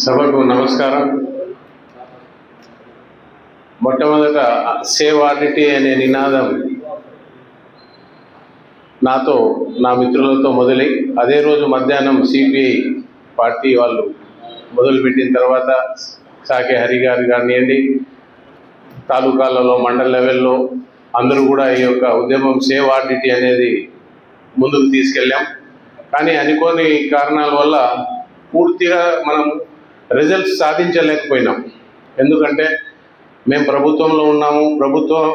సభకు నమస్కారం. మొట్టమొదట సేవ్ ఆర్డిటీ అనే నినాదం నాతో నా మిత్రులతో మొదలై అదే రోజు మధ్యాహ్నం సిపిఐ పార్టీ వాళ్ళు మొదలుపెట్టిన తర్వాత సాకే హరి గారు కానివ్వండి, తాలూకాలలో మండల లెవెల్లో అందరూ కూడా ఈ యొక్క ఉద్యమం సేవ్ ఆర్డిటీ అనేది ముందుకు తీసుకెళ్ళాం. కానీ అనుకోని కారణాల వల్ల పూర్తిగా మనం రిజల్ట్స్ సాధించలేకపోయినాం. ఎందుకంటే మేము ప్రభుత్వంలో ఉన్నాము, ప్రభుత్వం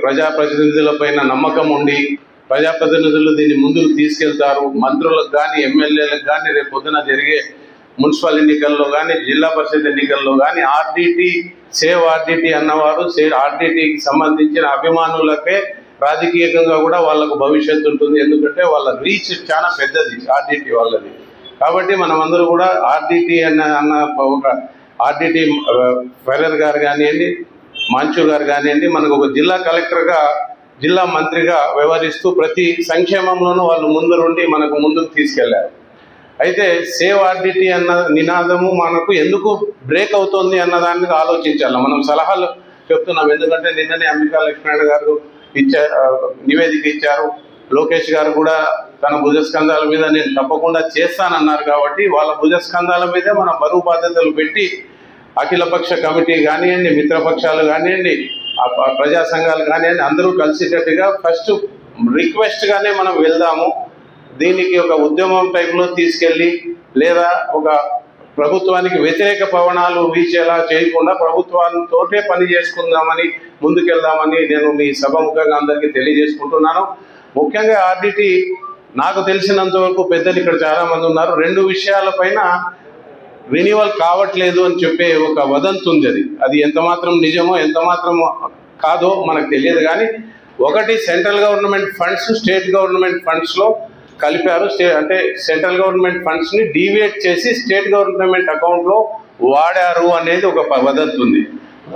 ప్రజాప్రతినిధులపైన నమ్మకం ఉండి ప్రజాప్రతినిధులు దీన్ని ముందుకు తీసుకెళ్తారు. మంత్రులకు కానీ ఎమ్మెల్యేలకు కానీ రేపు పొద్దున జరిగే మున్సిపల్ ఎన్నికల్లో కానీ జిల్లా పరిషత్ ఎన్నికల్లో కానీ ఆర్డిటీ సేవ్ ఆర్డిటీ అన్నవారు ఆర్డిటీకి సంబంధించిన అభిమానులకే రాజకీయంగా కూడా వాళ్ళకు భవిష్యత్తు ఉంటుంది. ఎందుకంటే వాళ్ళ రీచ్ చాలా పెద్దది ఆర్డిటీ వాళ్ళది. కాబట్టి మనమందరూ కూడా ఆర్డిటీ అన్న ఒక ఆర్డిటీ ఫెరర్ గారు కానివ్వండి, మాంచు గారు కానివ్వండి, మనకు ఒక జిల్లా కలెక్టర్గా జిల్లా మంత్రిగా వ్యవహరిస్తూ ప్రతి సంక్షేమంలోనూ వాళ్ళు ముందు మనకు ముందుకు తీసుకెళ్లారు. అయితే సేవ్ ఆర్డిటీ అన్న నినాదము మనకు ఎందుకు బ్రేక్ అవుతుంది అన్నదాన్ని ఆలోచించాలి. మనం సలహాలు చెప్తున్నాం. ఎందుకంటే నిన్ననే అంబికా లక్ష్మణ్ గారు నివేదిక ఇచ్చారు. లోకేష్ గారు కూడా తన భుజస్కంధాల మీద నేను తప్పకుండా చేస్తానన్నారు. కాబట్టి వాళ్ళ భుజస్కంధాల మీదే మన బరువు బాధ్యతలు పెట్టి అఖిలపక్ష కమిటీ కానివ్వండి, మిత్రపక్షాలు కానివ్వండి, ప్రజా సంఘాలు కానివ్వండి, అందరూ కలిసికట్టుగా ఫస్ట్ రిక్వెస్ట్గానే మనం వెళ్దాము. దీనికి ఒక ఉద్యమం టైంలో తీసుకెళ్ళి లేదా ఒక ప్రభుత్వానికి వ్యతిరేక పవనాలు వీచేలా చేయకుండా ప్రభుత్వాలతోటే పని చేసుకుందామని ముందుకెళ్దామని నేను మీ సభముఖంగా అందరికీ తెలియజేసుకుంటున్నాను. ముఖ్యంగా ఆర్డిటీ నాకు తెలిసినంత వరకు పెద్దలు ఇక్కడ చాలామంది ఉన్నారు. 2 విషయాలపైన రెన్యువల్ కావట్లేదు అని చెప్పే ఒక వదంతి ఉంది. అది ఎంత మాత్రం నిజమో ఎంత మాత్రం కాదో మనకు తెలియదు. కానీ ఒకటి central government funds state government ఫండ్స్లో కలిపారు. అంటే సెంట్రల్ గవర్నమెంట్ ఫండ్స్ని డీవియేట్ చేసి స్టేట్ గవర్నమెంట్ అకౌంట్లో వాడారు అనేది ఒక వదంతి ఉంది.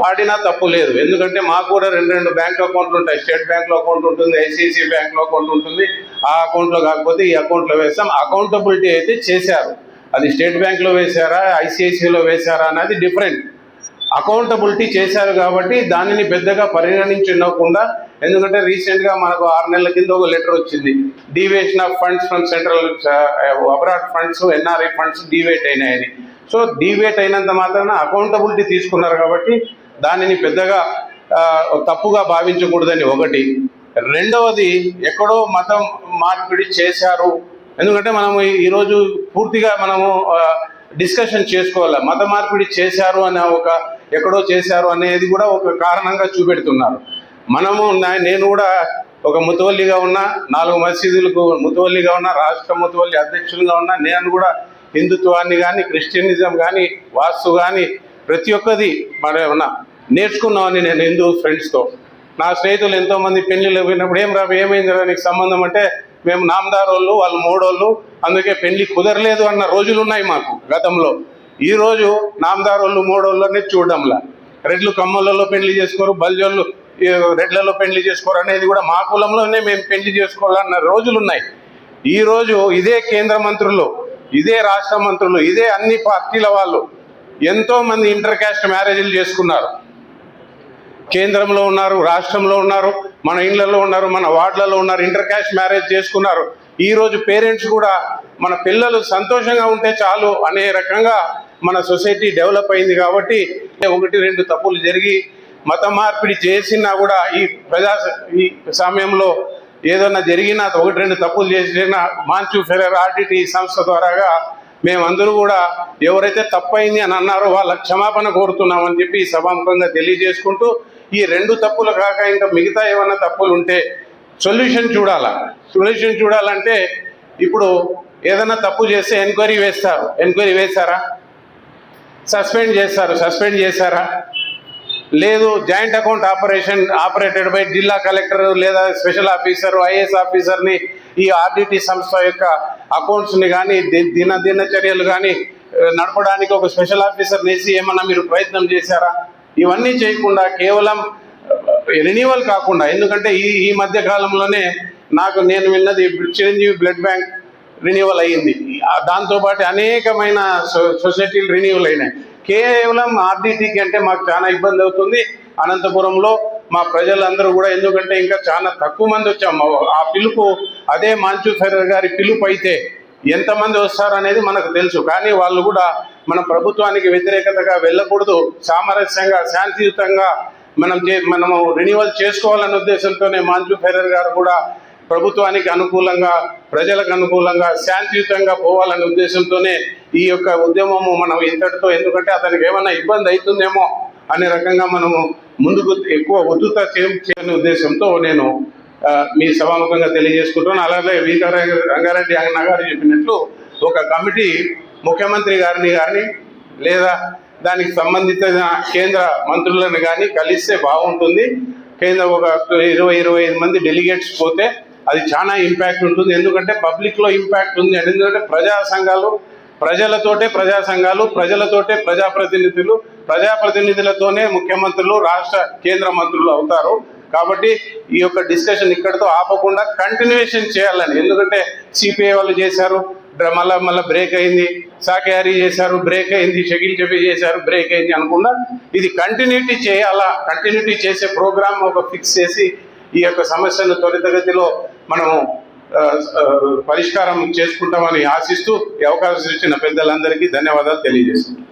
వాడినా తప్పు లేదు. ఎందుకంటే మాకు కూడా 2 బ్యాంక్ అకౌంట్లు ఉంటాయి. స్టేట్ బ్యాంక్లో అకౌంట్ ఉంటుంది, ఐసిఐసిఐ బ్యాంక్లో అకౌంట్ ఉంటుంది. ఆ అకౌంట్లో కాకపోతే ఈ అకౌంట్లో వేస్తాం. అకౌంటబిలిటీ అయితే చేశారు. అది స్టేట్ బ్యాంక్లో వేశారా ఐసిఐసిఐలో వేశారా అనేది డిఫరెంట్. అకౌంటబిలిటీ చేశారు కాబట్టి దానిని పెద్దగా పరిగణించకుండా, ఎందుకంటే రీసెంట్గా మనకు 6 నెలల కింద ఒక లెటర్ వచ్చింది. Deviation of funds from central abroad funds NRI funds deviate అయినాయని. సో డీవియేట్ అయినంత మాత్రాన అకౌంటబిలిటీ తీసుకున్నారు కాబట్టి దానిని పెద్దగా తప్పుగా భావించకూడదని ఒకటి. రెండవది, ఎక్కడో మతం మార్పిడి చేశారు. ఎందుకంటే మనము ఈరోజు పూర్తిగా మనము డిస్కషన్ చేసుకోవాలి. మత మార్పిడి చేశారు అనే ఎక్కడో చేశారు అనేది కూడా ఒక కారణంగా చూపెడుతున్నారు. నేను కూడా ఒక ముతవల్లిగా ఉన్నా, 4 మసీదులకు ముతవల్లిగా ఉన్నా, రాష్ట్ర ముతవల్లి అధ్యక్షులుగా ఉన్నా. నేను కూడా హిందుత్వాన్ని కానీ క్రిస్టియనిజం కానీ వాస్తు కానీ ప్రతి ఒక్కది ఉన్నా నేర్చుకున్నామని నేను హిందూ ఫ్రెండ్స్తో. నా స్నేహితులు ఎంతోమంది పెళ్లిళ్ళు పోయినప్పుడు ఏమైంది నీకు సంబంధం అంటే మేము నామదారోళ్ళు, వాళ్ళు మోడోళ్ళు, అందుకే పెళ్లి కుదరలేదు అన్న రోజులు ఉన్నాయి మాకు గతంలో. ఈరోజు నామదారోళ్ళు మోడోళ్ళు అనేది చూడడంలా. రెడ్లు కమ్మలలో పెళ్లి చేసుకోరు, బల్జోళ్ళు రెడ్లలో పెళ్లి చేసుకోరు అనేది కూడా మా కులంలోనే మేము పెళ్లి చేసుకోవాలన్న రోజులు ఉన్నాయి. ఈరోజు ఇదే కేంద్ర మంత్రులు, ఇదే రాష్ట్ర మంత్రులు, ఇదే అన్ని పార్టీల వాళ్ళు ఎంతోమంది ఇంటర్ క్యాస్ట్ మ్యారేజీలు చేసుకున్నారు. కేంద్రంలో ఉన్నారు, రాష్ట్రంలో ఉన్నారు, మన ఇళ్లలో ఉన్నారు, మన వార్డులలో ఉన్నారు, ఇంటర్ క్యాస్ట్ మ్యారేజ్ చేసుకున్నారు. ఈరోజు పేరెంట్స్ కూడా మన పిల్లలు సంతోషంగా ఉంటే చాలు అనే రకంగా మన సొసైటీ డెవలప్ అయింది. కాబట్టి 1-2 తప్పులు జరిగి మత మార్పిడి చేసినా కూడా ఈ సమయంలో ఏదైనా జరిగినా 1-2 తప్పులు చేసిన మాంచు ఫెరర్ ఆర్డిటీ సంస్థ ద్వారాగా మేమందరూ కూడా ఎవరైతే తప్పైంది అని అన్నారో వాళ్ళ క్షమాపణ కోరుతున్నామని చెప్పి ఈ సభాముఖంగా తెలియజేసుకుంటూ, ఈ 2 తప్పులు కాక ఇంకా మిగతా ఏమన్నా తప్పులు ఉంటే సొల్యూషన్ చూడాలంటే ఇప్పుడు ఏదైనా తప్పు చేస్తే ఎంక్వైరీ వేస్తారు. ఎంక్వైరీ వేశారా? సస్పెండ్ చేశారా? లేదు. జాయింట్ అకౌంట్ ఆపరేటెడ్ బై జిల్లా కలెక్టర్ లేదా స్పెషల్ ఆఫీసర్, ఐఏఎస్ ఆఫీసర్ని ఈ ఆర్డిటీ సంస్థ యొక్క అకౌంట్స్ని కానీ దినచర్యలు కానీ నడపడానికి ఒక స్పెషల్ ఆఫీసర్ వేసి ఏమన్నా మీరు ప్రయత్నం చేశారా? ఇవన్నీ చేయకుండా కేవలం రెన్యువల్ కాకుండా, ఎందుకంటే ఈ మధ్య కాలంలోనే నేను విన్నది చిరంజీవి బ్లడ్ బ్యాంక్ రెన్యువల్ అయ్యింది. దాంతోపాటు అనేకమైన సొసైటీలు రెన్యూవల్ అయినాయి. కేవలం ఆర్డిటికి అంటే మాకు చాలా ఇబ్బంది అవుతుంది అనంతపురంలో మా ప్రజలందరూ కూడా. ఎందుకంటే ఇంకా చాలా తక్కువ మంది వచ్చాము. ఆ పిలుపు అదే మంచు ఫెర్రర్ గారి పిలుపు అయితే ఎంతమంది వస్తారు అనేది మనకు తెలుసు. కానీ వాళ్ళు కూడా మన ప్రభుత్వానికి వ్యతిరేకతగా వెళ్ళకూడదు, సామరస్యంగా శాంతియుతంగా మనము రెన్యువల్ చేసుకోవాలనే ఉద్దేశంతోనే మంచు ఫెర్రర్ గారు కూడా ప్రభుత్వానికి అనుకూలంగా, ప్రజలకు అనుకూలంగా, శాంతియుతంగా పోవాలనే ఉద్దేశంతోనే ఈ యొక్క ఉద్యమము మనం ఇంతటితో, ఎందుకంటే అతనికి ఏమైనా ఇబ్బంది అవుతుందేమో అనే రకంగా మనము ముందుకు ఎక్కువ ఉద్ధృత చేయని ఉద్దేశంతో నేను మీ సభాముఖంగా తెలియజేసుకుంటున్నాను. అలాగే రంగారెడ్డి అన్న గారు చెప్పినట్లు ఒక కమిటీ ముఖ్యమంత్రి గారిని లేదా దానికి సంబంధిత కేంద్ర మంత్రులను కానీ కలిస్తే బాగుంటుంది. కేంద్ర ఒక 20-25 మంది డెలిగేట్స్ పోతే అది చాలా ఇంపాక్ట్ ఉంటుంది. ఎందుకంటే పబ్లిక్లో ఇంపాక్ట్ ఉంది. ఎందుకంటే ప్రజా సంఘాలు, ప్రజలతోటే ప్రజా సంఘాలు, ప్రజలతోటే ప్రజాప్రతినిధులు, ప్రజాప్రతినిధులతోనే ముఖ్యమంత్రులు, రాష్ట్ర కేంద్ర మంత్రులు అవుతారు. కాబట్టి ఈ యొక్క డిస్కషన్ ఇక్కడితో ఆపకుండా కంటిన్యూషన్ చేయాలని. ఎందుకంటే సిపిఐ వాళ్ళు చేశారు, మళ్ళా బ్రేక్ అయింది, సాకేహారీ చేశారు, బ్రేక్ అయింది, షకీల్ చెప్పి చేశారు, బ్రేక్ అయింది అనుకుండా ఇది కంటిన్యూటీ చేయాలా. కంటిన్యూటీ చేసే ప్రోగ్రామ్ ఒక ఫిక్స్ చేసి ఈ యొక్క సమస్యను త్వరితగతిలో మనము పరిష్కారం చేసుకుంటామని ఆశిస్తూ ఈ అవకాశం ఇచ్చిన పెద్దలందరికీ ధన్యవాదాలు తెలియజేస్తున్నాను.